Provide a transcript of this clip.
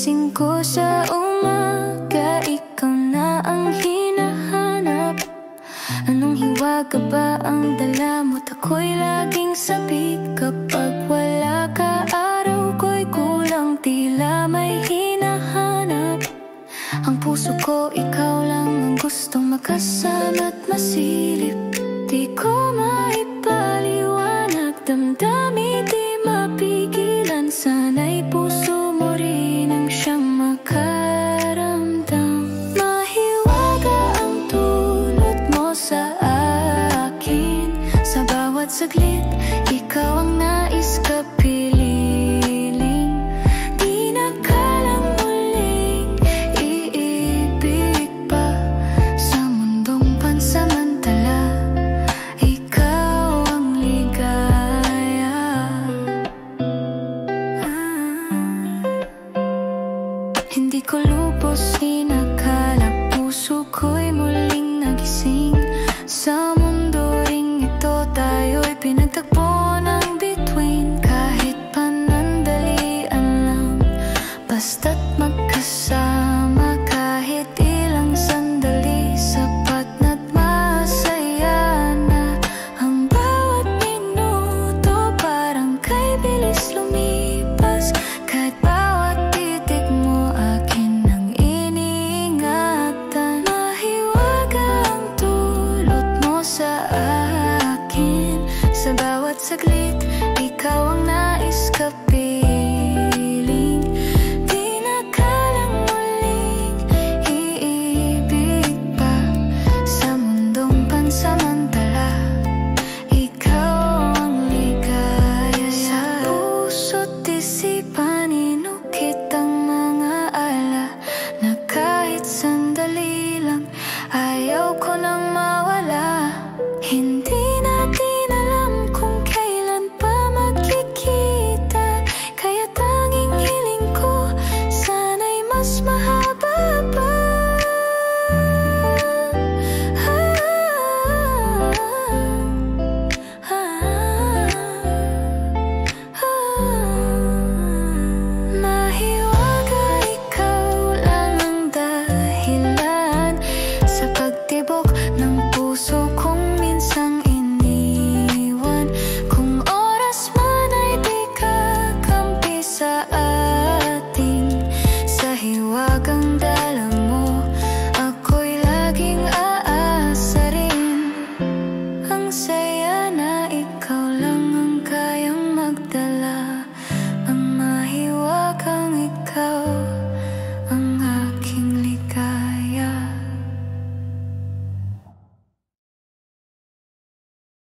Pagising ko sa umaga, ikaw na ang hinahanap. Anong hiwaga ba ang dala mo't ako'y laging sabik? Kapag wala ka, araw ko'y kulang, tila may hinahanap. Ang puso ko, ikaw lang ang gustong makasama at masilip. Di ko maipaliwanag, damdamin di mapigilan. Sana'y puso mo rin ang siyang makaramdam. Mahiwaga ang dulot mo sa akin. Sa bawat saglit, ikaw ang nais kapiling. Di nakalang muling iibig pa sa mundong pansamantala. Ikaw ang ligaya. Hindi ko lubos inakala, puso ko'y muling nagising. Sa mundo ring ito, tayo'y pinagtagpo ng bituin. Kahit panandalian lang, basta't magkasama. Kahit ilang sandali, sapat na't masaya na. Ang bawat minuto parang kay bilis lumipas. Kahit bawat titig mo akin ang iniingatan. Mahiwaga ang dulot mo sa akin. Sa bawat saglit, ikaw ang nais kapiling.